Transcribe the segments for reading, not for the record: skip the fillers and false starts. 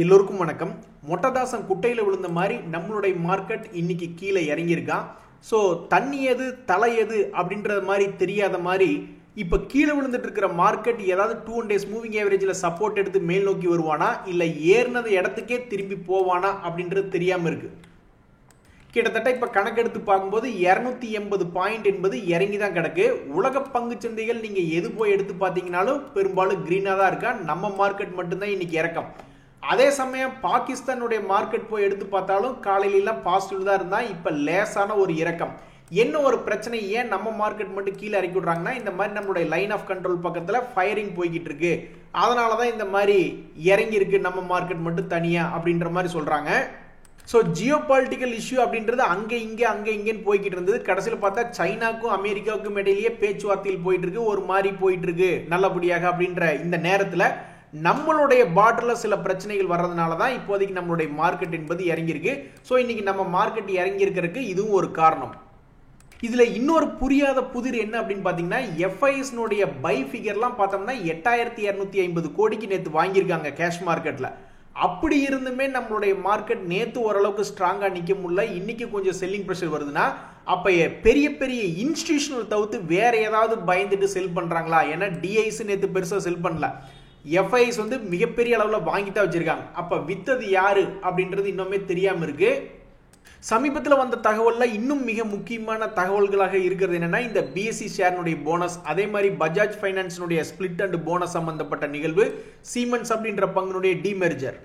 எல்லோருக்கும் வணக்கம். மொட்டதாசன் குட்டையில் விழுந்த மாதிரி நம்மளுடைய மார்க்கெட் இன்னைக்கு கீழே இறங்கியிருக்கான். ஸோ தண்ணி எது தலை எது அப்படின்றது மாதிரி தெரியாத மாதிரி இப்போ கீழே விழுந்துட்டு இருக்கிற மார்க்கெட் ஏதாவது 2 days மூவிங் ஆவரேஜில் சப்போர்ட் எடுத்து மேல் நோக்கி வருவானா இல்லை ஏறினது இடத்துக்கே திரும்பி போவானா அப்படின்றது தெரியாமல் இருக்கு. கிட்டத்தட்ட இப்போ கணக்கெடுத்து பார்க்கும்போது 280 பாயிண்ட் என்பது இறங்கி தான் கிடக்கு. உலக பங்கு சந்தைகள் நீங்கள் எது போய் எடுத்து பார்த்தீங்கன்னாலும் பெரும்பாலும் க்ரீனாக தான் இருக்கா. நம்ம மார்க்கெட் மட்டும்தான் இன்னைக்கு இறக்கம். அதே சமயம் பாகிஸ்தானுடைய மார்க்கெட் போய் எடுத்து பார்த்தாலும் காலையிலாம் பாசிட்டிவ் தான் இருந்தால் இப்போ லேசான ஒரு இறக்கம். என்ன ஒரு பிரச்சனை, ஏன் நம்ம மார்க்கெட் மட்டும் கீழே இறக்கி விட்றாங்கன்னா இந்த மாதிரி நம்மளுடைய லைன் ஆஃப் கண்ட்ரோல் பக்கத்தில் ஃபயரிங் போய்கிட்டு இருக்கு, அதனால தான் இந்த மாதிரி இறங்கி இருக்கு நம்ம மார்க்கெட் மட்டும் தனியாக அப்படின்ற மாதிரி சொல்கிறாங்க. ஸோ ஜியோ பொலிட்டிக்கல் இஷ்யூ அப்படின்றது அங்கே இங்கேன்னு போய்கிட்டு இருந்தது. கடைசியில் பார்த்தா சைனாக்கும் அமெரிக்காவுக்கும் இடையிலேயே பேச்சுவார்த்தையில் போயிட்டு இருக்கு, ஒரு மாதிரி போயிட்டு இருக்கு நல்லபடியாக. அப்படின்ற இந்த நேரத்தில் நம்மளுடைய பார்டர்ல சில பிரச்சனைகள் வர்றதுனால தான் இப்போதைக்கு நம்மளுடைய மார்க்கெட் என்பது இறங்கியிருக்கு. ஸோ இன்னைக்கு நம்ம மார்க்கெட் இறங்கி இருக்கிறதுக்கு இதுவும் ஒரு காரணம். இதுல இன்னொரு புரியாத புதிர் என்ன அப்படின்னு பாத்தீங்கன்னா, எஃப்ஐஎஸ்னுடைய பை ஃபிகர்லாம் பார்த்தோம்னா 8250 கோடிக்கு நேற்று வாங்கியிருக்காங்க கேஷ் மார்க்கெட்ல. அப்படி இருந்துமே நம்மளுடைய மார்க்கெட் நேற்று ஓரளவுக்கு ஸ்ட்ராங்கா நிக்க முடியல. இன்னைக்கு கொஞ்சம் செல்லிங் ப்ரெஷர் வருதுன்னா அப்ப பெரிய பெரிய இன்ஸ்டிடியூஷனல் தவிர்த்து வேற ஏதாவது பயந்துட்டு செல் பண்றாங்களா? ஏன்னா டிஐஸ் நேற்று பெருசா செல் பண்ணல, எஃப்ஐஎஸ் வந்து மிகப்பெரிய அளவில் வாங்கித்தான் வச்சிருக்காங்க. அப்ப வித்தது யாரு அப்படின்றது இன்னுமே தெரியாம இருக்கு. சமீபத்தில் வந்த தகவல்ல இன்னும் மிக முக்கியமான தகவல்களாக இருக்கிறது என்னன்னா, இந்த பிஎஸ்சி ஷேர்னுடைய போனஸ், அதே மாதிரி பஜாஜ் ஃபைனான்ஸினுடைய ஸ்பிளிட் அண்ட் போனஸ் சம்பந்தப்பட்ட நிகழ்வு, சீமென்ஸ் அப்படின்ற பங்குனுடைய டிமெர்ஜர்.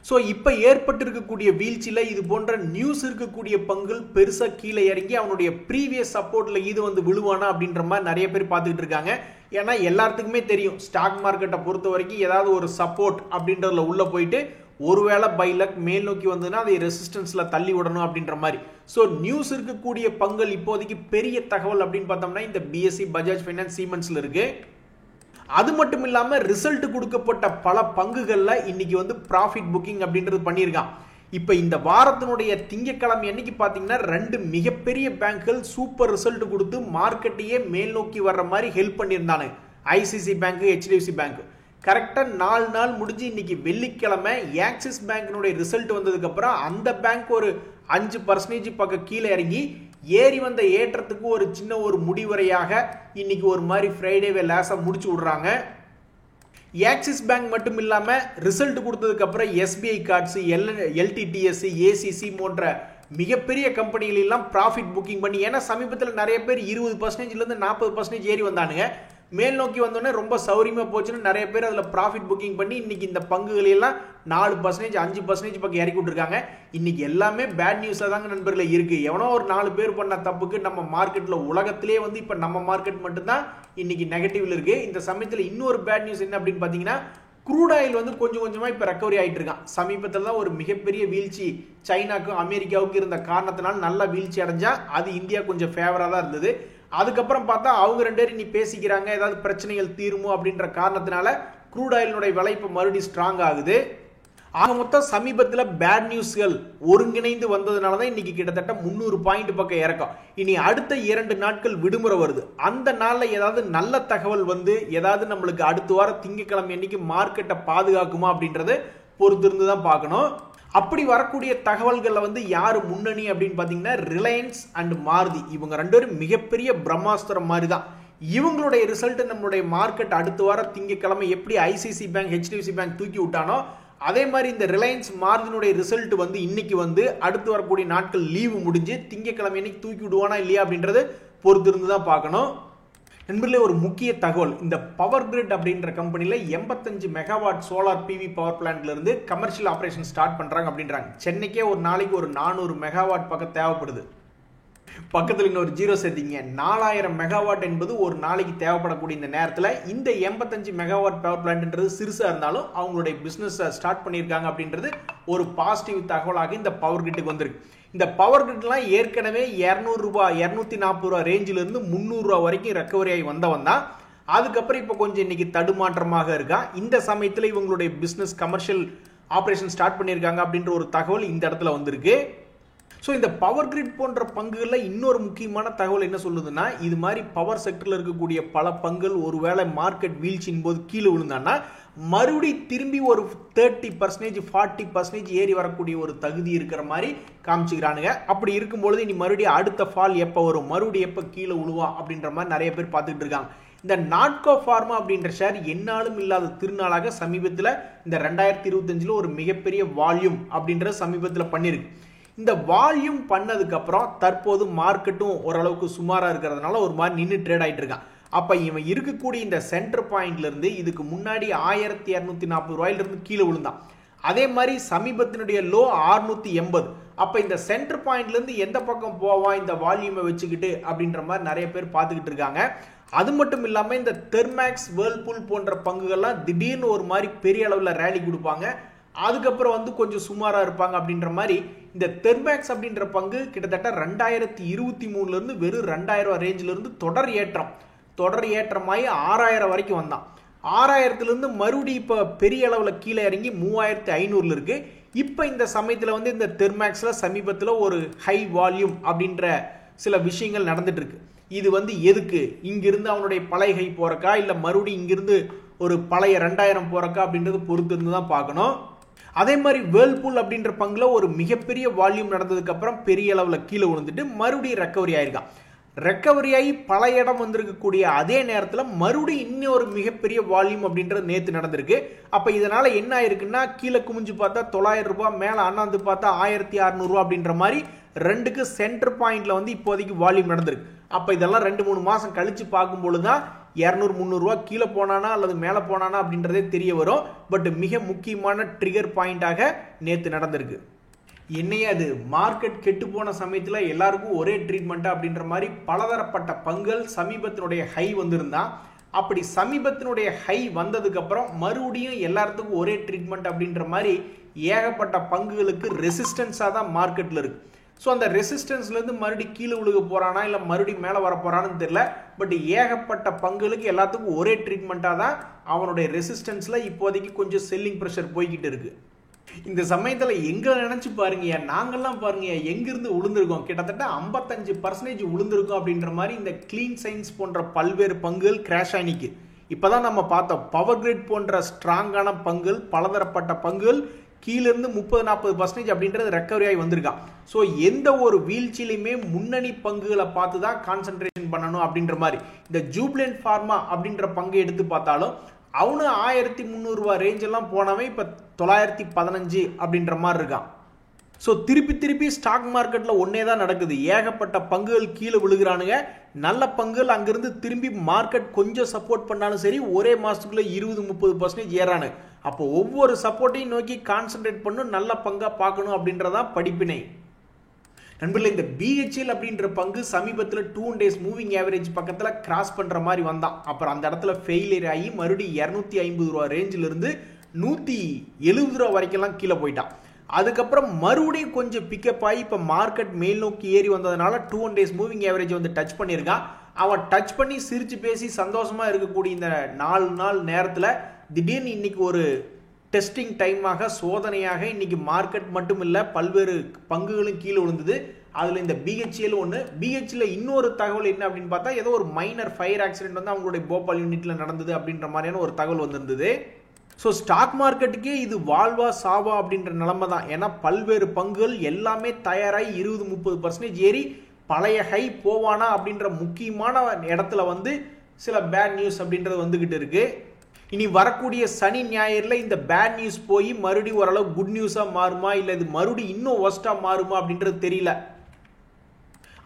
ஸோ இப்போ ஏற்பட்டிருக்கக்கூடிய வீழ்ச்சியில் இது போன்ற நியூஸ் இருக்கக்கூடிய பங்குகள் பெருசாக கீழே இறங்கி அவனுடைய ப்ரீவியஸ் சப்போர்ட்டில் இது வந்து விழுவானா அப்படின்ற மாதிரி நிறைய பேர் பார்த்துக்கிட்டு இருக்காங்க. ஏன்னா எல்லாத்துக்குமே தெரியும் ஸ்டாக் மார்க்கெட்டை பொறுத்த வரைக்கும் ஏதாவது ஒரு சப்போர்ட் அப்படின்றதுல உள்ள போயிட்டு ஒருவேளை பைலக் மேல் நோக்கி வந்ததுன்னா அதை ரெசிஸ்டன்ஸில் தள்ளி விடணும் அப்படின்ற மாதிரி. ஸோ நியூஸ் இருக்கக்கூடிய பங்குகள் இப்போதைக்கு பெரிய தகவல் அப்படின்னு பார்த்தோம்னா இந்த பிஎஸ்சி, பஜாஜ் ஃபைனான்ஸ், சீமென்ஸில் இருக்கு. அது மட்டும் இல்லாம ரிசல்ட் கொடுக்கப்பட்ட பல பங்குகள்ல இன்னைக்கு வந்து ப்ராஃபிட் புக்கிங் அப்படின்றது பண்ணியிருக்கான். இப்ப இந்த வாரத்தினுடைய திங்கட்கிழமை அன்னைக்கு பாத்தீங்கன்னா 2 மிகப்பெரிய பேங்க்கள் சூப்பர் ரிசல்ட் கொடுத்து மார்க்கெட்டையே மேல் நோக்கி வர்ற மாதிரி ஹெல்ப் பண்ணியிருந்தானு. ICICI bank, HDFC bank. கரெக்டா 4 நாள் முடிஞ்சு இன்னைக்கு வெள்ளிக்கிழமை ஆக்சிஸ் பேங்கினுடைய ரிசல்ட் வந்ததுக்கு அப்புறம் அந்த பேங்க் ஒரு 5% பக்கம் கீழே இறங்கி ஏறி வந்த ஏற்றத்துக்கு ஒரு சின்ன ஒரு முடிவுரையாக இன்னைக்கு ஒரு மாதிரி ஃப்ரைடேவே லேசா முடிச்சு விடுறாங்க. ஆக்சிஸ் பேங்க் மட்டும் இல்லாம ரிசல்ட் கொடுத்ததுக்கு அப்புறம் எஸ்பிஐ கார்ட்ஸ், எல்டிடிஎஸ், ஏசிசி போன்ற மிகப்பெரிய கம்பெனிகள் எல்லாம் ப்ராஃபிட் புக்கிங் பண்ணி, ஏன்னா சமீபத்தில் நிறைய பேர் 20% 40% ஏறி வந்தானுங்க. மேல் நோக்கி வந்தோடனே ரொம்ப சௌரியமா போச்சுன்னு நிறைய பேர் அதில் ப்ராஃபிட் புக்கிங் பண்ணி இன்னைக்கு இந்த பங்குகள் எல்லாம் 4%, 5% பக்கம் இறக்கி விட்டுருக்காங்க. இன்னைக்கு எல்லாமே பேட் நியூஸாக தாங்க நண்பர்களே இருக்கு. எவனோ ஒரு 4 பேர் பண்ண தப்புக்கு நம்ம மார்க்கெட்ல உலகத்திலே வந்து இப்போ நம்ம மார்க்கெட் மட்டும்தான் இன்னைக்கு நெகட்டிவ்ல இருக்கு. இந்த சமயத்தில் இன்னொரு பேட் நியூஸ் என்ன அப்படின்னு பார்த்தீங்கன்னா, க்ரூட் ஆயில் வந்து கொஞ்சம் கொஞ்சமா இப்போ ரெக்கவரி ஆயிட்டு இருக்கான். சமீபத்தில் தான் ஒரு மிகப்பெரிய வீழ்ச்சி சைனாக்கும் அமெரிக்காவுக்கும் இருந்த காரணத்தினால நல்ல வீழ்ச்சி அடைஞ்சா அது இந்தியா கொஞ்சம் ஃபேவரா தான் இருந்தது. அதுக்கப்புறம் பார்த்தா அவங்க 2 பேரும் நீ பேசிக்கிறாங்க, ஏதாவது பிரச்சனைகள் தீருமோ அப்படின்ற காரணத்தினால க்ரூட் ஆயிலினுடைய விலை இப்போ மறுபடியும் ஸ்ட்ராங் ஆகுது. ஆக மொத்தம் சமீபத்தில் பேட் நியூஸ்கள் ஒருங்கிணைந்து வந்ததுனால தான் இன்னைக்கு கிட்டத்தட்ட 300 பாயிண்ட் பக்கம் இறக்கும். இனி அடுத்த 2 நாட்கள் விடுமுறை வருது. அந்த நாளில் ஏதாவது நல்ல தகவல் வந்து ஏதாவது நம்மளுக்கு அடுத்த வாரம் திங்கட்கிழமை அன்னைக்கு மார்க்கெட்டை பாதுகாக்குமா அப்படின்றத பொறுத்திருந்து தான் பார்க்கணும். அப்படி வரக்கூடிய தகவல்கள்ல வந்து யாரு முன்னணி அப்படின்னு பாத்தீங்கன்னா, ரிலையன்ஸ் அண்ட் மாருதி, இவங்க 2 பேரும் மிகப்பெரிய பிரம்மாஸ்திரம் மாதிரி தான். இவங்களுடைய ரிசல்ட் நம்மளுடைய மார்க்கெட் அடுத்த வாரம் திங்கட்கிழமை எப்படி ஐசிசி பேங்க், ஹெச்டிஎஃப்சி பேங்க் தூக்கி விட்டானோ அதே மாதிரி இந்த ரிலையன்ஸ் மாருதினுடைய ரிசல்ட் வந்து இன்னைக்கு வந்து அடுத்து வரக்கூடிய நாட்கள் லீவு முடிஞ்சு திங்கட்கிழமை இன்னைக்கு தூக்கி விடுவானா இல்லையா அப்படின்றது பொறுத்திருந்து தான் பார்க்கணும். நண்பர்களே, ஒரு முக்கிய தகவல், இந்த பவர் கிரிட் அப்படின்ற கம்பெனில 85 மெகாவாட் சோலார் பிவி பவர் பிளான்ட்ல இருந்து கமர்ஷியல் ஆபரேஷன் ஸ்டார்ட் பண்றாங்க அப்படின்றாங்க. சென்னைக்கே ஒரு நாளைக்கு ஒரு 400 மெகாவாட் பக்கம் தேவைப்படுது. பக்கத்தில் இன்னொரு 0 சேர்த்தீங்க, 4000 மெகாவாட் என்பது ஒரு நாளைக்கு தேவைப்படக்கூடிய இந்த நேரத்தில் இந்த 85 மெகாவாட் பவர் பிளான்ட்ன்றது சிறுசா இருந்தாலும் அவங்களுடைய பிசினஸ் ஸ்டார்ட் பண்ணியிருக்காங்க அப்படின்றது ஒரு பாசிட்டிவ் தகவலாக இந்த பவர் கிரிட்டுக்கு வந்திருக்கு. இந்த பவர் கிரிட்லாம் ஏற்கனவே 200 ரூபாய், 240 ரூபாய் ரேஞ்சில இருந்து 300 ரூபாய் வரைக்கும் ரெக்கவரி ஆகி வந்தவன் தான். அதுக்கப்புறம் இப்போ கொஞ்சம் இன்னைக்கு தடுமாற்றமாக இருக்கா. இந்த சமயத்தில் இவங்களுடைய பிசினஸ் கமர்ஷியல் ஆபரேஷன் ஸ்டார்ட் பண்ணியிருக்காங்க அப்படின்ற ஒரு தகவல் இந்த இடத்துல வந்திருக்கு. ஸோ இந்த பவர் கிரிட் போன்ற பங்குகளில் இன்னொரு முக்கியமான தகவல் என்ன சொல்லுதுன்னா, இது மாதிரி பவர் செக்டரில் இருக்கக்கூடிய பல பங்குகள் ஒருவேளை மார்க்கெட் வீழ்ச்சியின் போது கீழே விழுந்தான்னா மறுபடி திரும்பி ஒரு 30% 40% ஏறி வரக்கூடிய ஒரு தகுதி இருக்கிற மாதிரி காமிச்சுக்கிறானுங்க. அப்படி இருக்கும்பொழுது இனி மறுபடியும் அடுத்த ஃபால் எப்போ வரும், மறுபடியும் எப்போ கீழே விழுவா அப்படின்ற மாதிரி நிறைய பேர் பார்த்துட்டு இருக்காங்க. இந்த நாட்கோ ஃபார்மா அப்படின்ற ஷேர் என்னாலும் இல்லாத திருநாளாக சமீபத்தில் இந்த 2025 ஒரு மிகப்பெரிய வால்யூம் அப்படின்ற சமீபத்தில் பண்ணிருக்கு. இந்த வால்யூம் பண்ணதுக்கு அப்புறம் தற்போது மார்க்கெட்டும் ஓரளவுக்கு சுமாரா இருக்கிறதுனால ஒரு மாதிரி நின்று ட்ரேட் ஆயிட்டு இருக்கான். அப்ப இவன் இருக்கக்கூடிய இந்த சென்டர் பாயிண்ட்ல இருந்து இதுக்கு முன்னாடி 1240 ரூபாயிலிருந்து கீழே விழுந்தான். அதே மாதிரி சமீபத்தினுடைய லோ 680. அப்ப இந்த சென்டர் பாயிண்ட்ல இருந்து எந்த பக்கம் போவான் இந்த வால்யூமை வச்சுக்கிட்டு அப்படின்ற மாதிரி நிறைய பேர் பார்த்துக்கிட்டு இருக்காங்க. அது மட்டும் இல்லாம இந்த தெர்மேக்ஸ், வேர்ல்பூல் போன்ற பங்குகள்லாம் திடீர்னு ஒரு மாதிரி பெரிய அளவில் ரேலி கொடுப்பாங்க, அதுக்கப்புறம் கொஞ்சம் சுமாரா இருப்பாங்க அப்படின்ற மாதிரி இந்த தெர்மேக்ஸ் அப்படின்ற பங்கு கிட்டத்தட்ட 2023 இருந்து வெறும் 2000 ரேஞ்சில இருந்து தொடர் ஏற்றமாயி 6000 வரைக்கும் வந்தான். 6000 இருந்து மறுபடியும் இப்ப பெரிய அளவில் கீழே இறங்கி 3500 இருக்கு. இப்ப இந்த சமயத்துல இந்த தெர்மேக்ஸ்ல சமீபத்தில் ஒரு ஹை வால்யூம் அப்படின்ற சில விஷயங்கள் நடந்துட்டு இருக்கு. இது எதுக்கு, இங்கிருந்து அவனுடைய பழைய ஹை போறக்கா இல்ல மறுபடியும் இங்கிருந்து ஒரு பழைய 2000 போறக்கா அப்படின்றது பொறுத்து இருந்து தான் பார்க்கணும். அதே மாதிரி வேர்ல்பூல் அப்படின்ற பங்குல ஒரு மிகப்பெரிய வால்யூம் நடந்ததுக்கு அப்புறம் பெரிய அளவில் கீழே விழுந்துட்டு மறுபடியும் ரெக்கவரி ஆயிருக்கான். ரெக்கவரி ஆகி பல இடம் வந்திருக்கக்கூடிய அதே நேரத்தில் மறுபடியும் இன்னொரு மிகப்பெரிய வால்யூம் அப்படின்றது நேற்று நடந்திருக்கு. அப்ப இதனால என்ன ஆயிருக்குன்னா, கீழே குமிஞ்சு பார்த்தா 900 ரூபாய், மேல அண்ணாந்து பார்த்தா 1600 ரூபாய் அப்படின்ற மாதிரி ரெண்டுக்கு சென்டர் பாயிண்ட்ல இப்போதைக்கு வால்யூம் நடந்திருக்கு. அப்ப இதெல்லாம் 2-3 மாசம் கழிச்சு பார்க்கும் பொழுதுதான் 200-300 ரூபாய் கீழே போனானா அல்லது மேல போனானா அப்படின்றதே தெரிய வரும். பட் மிக முக்கியமான ட்ரிகர் பாயிண்டாக நேற்று நடந்திருக்கு. என்னையே அது மார்க்கெட் கெட்டு போன சமயத்துல எல்லாருக்கும் ஒரே ட்ரீட்மெண்ட் அப்படின்ற மாதிரி பலதரப்பட்ட பங்குகள் சமீபத்தினுடைய ஹை வந்திருந்தா, அப்படி சமீபத்தினுடைய ஹை வந்ததுக்கு அப்புறம் மறுபடியும் எல்லாத்துக்கும் ஒரே ட்ரீட்மெண்ட் அப்படின்ற மாதிரி ஏகப்பட்ட பங்குகளுக்கு ரெசிஸ்டன்ஸா தான் மார்க்கெட்ல இருக்கு. ஸோ அந்த ரெசிஸ்டன்ஸ்ல இருந்து மறுபடியும் கீழே விழுக போறானா இல்ல மறுபடியும் மேல வர போறான்னு தெரியல. பட் ஏகப்பட்ட பங்குகளுக்கு எல்லாத்துக்கும் ஒரே ட்ரீட்மெண்டா தான் அவனுடைய ரெசிஸ்டன்ஸ்ல இப்போதைக்கு கொஞ்சம் செல்லிங் ப்ரெஷர் போய்கிட்டு இருக்கு. இந்த சமயத்துல எங்க நினைச்சு பாருங்க, நாங்கெல்லாம் பாருங்க எங்கிருந்து விழுந்திருக்கோம், கிட்டத்தட்ட 55% விழுந்திருக்கோம் அப்படின்ற மாதிரி இந்த கிளீன் சயின்ஸ் போன்ற பல்வேறு பங்குகள் கிராஷ் ஆனிக்கு. இப்பதான் நம்ம பார்த்தோம் பவர் கிரிட் போன்ற ஸ்ட்ராங்கான பங்குகள், பலதரப்பட்ட பங்குகள் கீழிருந்து 30-40% அப்படின்றது ரெக்கவரி ஆகி வந்திருக்கான். ஸோ எந்த ஒரு வீழ்ச்சியிலுமே முன்னணி பங்குகளை பார்த்து தான் கான்சென்ட்ரேஷன் பண்ணணும் அப்படின்ற மாதிரி. இந்த ஜூப்லண்ட் ஃபார்மா அப்படின்ற பங்கை எடுத்து பார்த்தாலும் அவனு 1300 ரூபாய் ரேஞ்ச் எல்லாம் போனவன் இப்ப 915 அப்படின்ற மாதிரி இருக்கான். ஸோ திருப்பி ஸ்டாக் மார்க்கெட்ல ஒன்னே தான் நடக்குது, ஏகப்பட்ட பங்குகள் கீழே விழுகிறானுங்க. நல்ல பங்குகள் அங்கிருந்து திரும்பி மார்க்கெட் கொஞ்சம் சப்போர்ட் பண்ணாலும் சரி ஒரே மாசத்துக்குள்ள 20-30% ஏறானு. அப்போ ஒவ்வொரு சப்போர்ட்டையும் நோக்கி கான்சென்ட்ரேட் பண்ணும், நல்ல பங்கா பார்க்கணும் அப்படின்றதான் படிப்பினை. நண்பர்களே, இந்த BHL அப்படின்ற பங்கு சமீபத்தில் 2 days மூவிங் ஆவரேஜ் பக்கத்தில் கிராஸ் பண்ற மாதிரி வந்தான். அப்புறம் அந்த இடத்துல ஃபெயிலியர் ஆகி மறுபடியும் 250 ரூபாய் ரேஞ்சில இருந்து 170 ரூபாய் வரைக்கும் கீழே போயிட்டான். அதுக்கப்புறம் மறுபடியும் கொஞ்சம் பிக்கப் ஆகி இப்ப மார்க்கெட் மேல் நோக்கி ஏறி வந்ததுனால 2 days மூவிங் ஆவரேஜ் டச் பண்ணியிருக்கான். அவன் டச் பண்ணி சிரிச்சு பேசி சந்தோஷமா இருக்கக்கூடிய இந்த 4 நாள் நேரத்துல திடீர்னு இன்னைக்கு ஒரு டெஸ்டிங் டைமாக, சோதனையாக இன்னைக்கு மார்க்கெட் மட்டும் இல்ல பல்வேறு பங்குகளும் கீழே விழுந்தது. அதுல இந்த BHL ஒன்று. BHL இன்னொரு தகவல் என்ன அப்படின்னு பார்த்தா, ஏதோ ஒரு மைனர் ஃபயர் ஆக்சிடென்ட் அவங்களுடைய போபால் யூனிட்ல நடந்தது அப்படின்ற மாதிரியான ஒரு தகவல் வந்திருந்தது. ஸோ ஸ்டாக் மார்க்கெட்டுக்கே இது வாழ்வா சாவா அப்படின்ற நிலைமை தான். ஏன்னா பல்வேறு பங்குகள் எல்லாமே தயாராகி 20-30% ஏறி பழைய ஹை போவானா அப்படின்ற முக்கியமான இடத்துல சில பேட் நியூஸ் அப்படின்றது வந்துகிட்டு இருக்கு. இனி வரக்கூடிய சனி ஞாயிறுல இந்த பேட் நியூஸ் போய் மறுபடியும் ஓரளவு குட் நியூஸா மாறுமா இல்ல இது மறுபடியும் இன்னும் ஒஸ்டா மாறுமா அப்படின்றது தெரியல.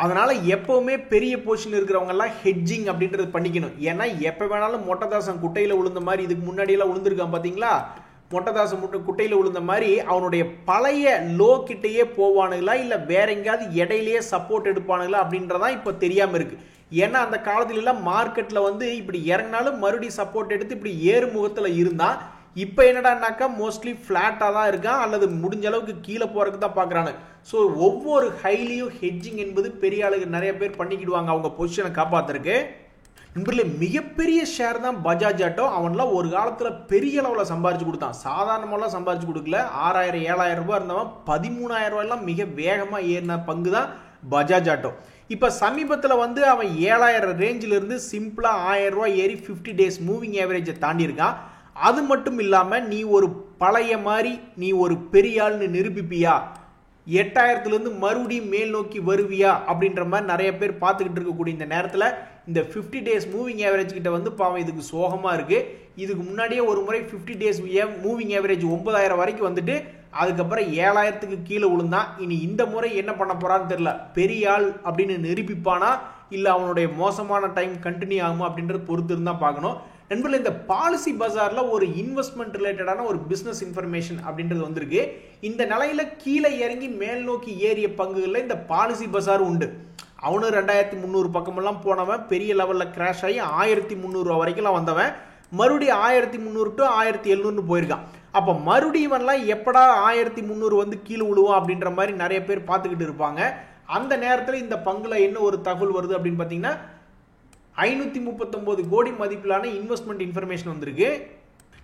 அதனால எப்பவுமே பெரிய பொசிஷன் இருக்கிறவங்க எல்லாம் ஹெட்ஜிங் அப்படின்றது பண்ணிக்கணும். ஏன்னா எப்ப வேணாலும் மொட்டதாசன் குட்டையில விழுந்த மாதிரி இதுக்கு முன்னாடி எல்லாம் விழுந்திருக்கான் பாத்தீங்களா, மொட்டதாசன் குட்டையில விழுந்த மாதிரி அவனுடைய பழைய லோ கிட்டையே போவானுங்களா இல்ல வேற எங்கேயாவது இடையிலேயே சப்போர்ட் எடுப்பானுங்களா அப்படின்றதான் இப்ப தெரியாம இருக்கு. ஏன்னா அந்த காலத்துல எல்லாம் மார்க்கெட்ல இப்படி இறங்கினாலும் மறுபடியும் சப்போர்ட் எடுத்து இப்படி ஏறு முகத்துல இருந்தா, இப்ப என்னடானாக்கா மோஸ்ட்லி பிளாட்டா தான் இருக்கான் அல்லது முடிஞ்ச அளவுக்கு கீழே போறதுக்கு தான் பாக்குறாங்க. ஸோ ஒவ்வொரு ஹைலியும் ஹெட்ஜிங் என்பது பெரிய ஆளுங்க நிறைய பேர் பண்ணிக்கிடுவாங்க அவங்க பொசிஷனை காப்பாத்துறதுக்கு. நண்பர்களே, மிகப்பெரிய ஷேர் தான் பஜாஜ் ஆட்டோ. அவன்லாம் ஒரு காலத்துல பெரிய அளவில் சம்பாரிச்சு கொடுத்தான். சாதாரணமெல்லாம் சம்பாரிச்சு கொடுக்கல. 6000 7000 ரூபாய் இருந்தவன் 13000 ரூபாயெல்லாம் மிக வேகமா ஏறின பங்கு தான் பஜாஜ் ஆட்டோ. இப்ப சமீபத்தில் வந்து அவன் 7000 ரேஞ்சில இருந்து சிம்பிளா 1000 ரூபாய் ஏறி 50 டேஸ் மூவிங் ஆவரேஜை தாண்டி இருக்கான். அது மட்டும் இல்லாம நீ ஒரு பழைய மாதிரி நீ ஒரு பெரிய ஆள்னு நிரூபிப்பியா, 8000 இருந்து மறுபடியும் மேல் நோக்கி வருவியா அப்படின்ற மாதிரி நிறைய பேர் பார்த்துக்கிட்டு இருக்கக்கூடிய இந்த நேரத்தில் இந்த 50 டேஸ் மூவிங் ஆவரேஜ் கிட்ட வந்து பாவம் இதுக்கு சோகமா இருக்கு. இதுக்கு முன்னாடியே ஒரு முறை 50 டேஸ் மூவிங் ஆவரேஜ் 9000 வரைக்கும் வந்துட்டு அதுக்கப்புறம் 7000க்கு கீழே விழுந்தான். இனி இந்த முறை என்ன பண்ண போறான்னு தெரியல. பெரிய ஆள் அப்படின்னு நிரூபிப்பானா இல்ல அவனுடைய மோசமான டைம் கண்டினியூ ஆகுமா அப்படின்றது பொறுத்து இருந்தா பார்க்கணும். நண்பர்களே, இந்த பாலிசி பஜார்ல ஒரு இன்வெஸ்ட்மெண்ட் ரிலேட்டடான ஒரு பிசினஸ் இன்ஃபர்மேஷன் அப்படின்றது வந்திருக்கு. இந்த நிலையில கீழே இறங்கி மேல் நோக்கி ஏறிய பங்குகள்ல இந்த பாலிசி பஜார் உண்டு. அவனு 2300 பக்கமெல்லாம் போனவன் பெரிய லெவல்ல கிராஷ் ஆகி 1300 வரைக்கும் வந்தவன் மறுபடியும் 1300 டு 1700 போயிருக்கான். அப்ப மறுபடியும் எப்படா 1300 வந்து கீழே விழுவோம் அப்படின்ற மாதிரி நிறைய பேர் பார்த்துக்கிட்டு இருப்பாங்க. அந்த நேரத்தில் இந்த பங்குல என்ன ஒரு தகவல் வருது அப்படின்னு பாத்தீங்கன்னா 539 கோடி மதிப்பிலான இன்வெஸ்ட்மெண்ட் இன்ஃபர்மேஷன் வந்திருக்கு.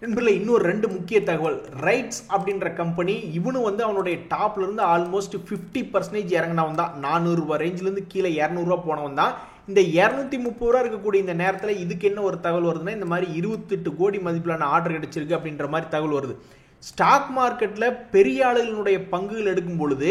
நண்பர்களே, இன்னொரு 2 முக்கிய தகவல். ரைட்ஸ் அப்படின்ற கம்பெனி இவனு வந்து அவனுடைய டாப்ல இருந்து ஆல்மோஸ்ட் 50% இறங்கினவன் தான். 400 ரூபாய் ரேஞ்சில இருந்து கீழே 200 ரூபாய் போனவன் தான். இந்த 230 ரூபாய் இருக்கக்கூடிய இந்த நேரத்தில் இதுக்கு என்ன ஒரு தகவல் வருதுன்னா இந்த மாதிரி 28 கோடி மதிப்பிலான ஆர்டர் கிடைச்சிருக்கு அப்படின்ற மாதிரி தகவல் வருது. ஸ்டாக் மார்க்கெட்ல பெரிய ஆளுகளுடைய பங்குகள் எடுக்கும் பொழுது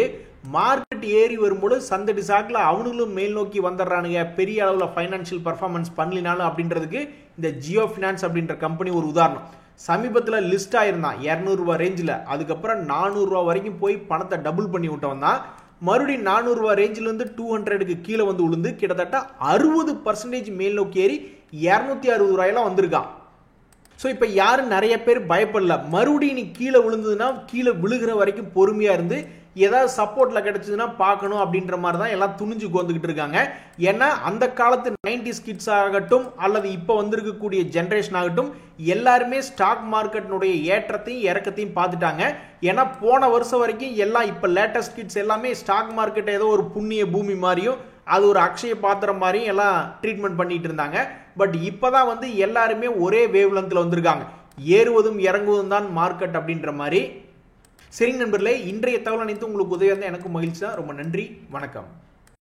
மார்க்கெட் ஏறி வரும்போது சந்த டிசாக்ல அவனுங்களும் மேல் நோக்கி வந்துடுறானுங்க, பெரிய அளவில் ஃபைனான்சியல் பர்ஃபார்மன்ஸ் பண்ணலினாலும் அப்படின்றதுக்கு இந்த ஜியோ ஃபினான்ஸ் அப்படின்ற கம்பெனி ஒரு உதாரணம். சமீபத்தில் லிஸ்ட் ஆயிருந்தான் 200 ரூபாய் ரேஞ்சில். அதுக்கப்புறம் 400 ரூபாய் வரைக்கும் போய் பணத்தை டபுள் பண்ணி விட்டவன் தான். மறுபடியும் 400 ரூபாய் ரேஞ்சில இருந்து 200க்கு கீழே வந்து விழுந்து கிட்டத்தட்ட 60% மேல் நோக்கி ஏறி 260 ரூபாயெல்லாம் வந்திருக்கான். ஸோ இப்போ யாரும் நிறைய பேர் பயப்படல. மறுபடியும் நீ கீழே விழுந்ததுன்னா கீழே விழுகிற வரைக்கும் பொறுமையா இருந்து ஏதாவது சப்போர்ட்ல கிடைச்சதுன்னா பார்க்கணும் அப்படின்ற மாதிரி தான் எல்லாம் துணிஞ்சு கோந்துக்கிட்டு இருக்காங்க. ஏன்னா அந்த காலத்து 90s கிட்ஸ் ஆகட்டும் அல்லது இப்போ வந்திருக்கக்கூடிய ஜென்ரேஷன் ஆகட்டும் எல்லாருமே ஸ்டாக் மார்க்கெட்டினுடைய ஏற்றத்தையும் இறக்கத்தையும் பார்த்துட்டாங்க. ஏன்னா போன வருஷம் வரைக்கும் எல்லாம் இப்போ லேட்டஸ்ட் கிட்ஸ் எல்லாமே ஸ்டாக் மார்க்கெட் ஏதோ ஒரு புண்ணிய பூமி மாதிரியும் அது ஒரு அக்ஷய பாத்திரம் மாதிரியும் எல்லாம் ட்ரீட்மெண்ட் பண்ணிட்டு இருந்தாங்க. பட் இப்போதான் வந்து எல்லாருமே ஒரே வேவ் லென்த்ல வந்திருக்காங்க. ஏறுவதும் இறங்குவதும் தான் மார்க்கெட் அப்படின்ற மாதிரி. சரிங்க நண்பர்களே, இன்றைய தகவல் அனைத்து உங்களுக்கு உதவியாக இருந்தால் எனக்கும் மகிழ்ச்சி தான். ரொம்ப நன்றி, வணக்கம்.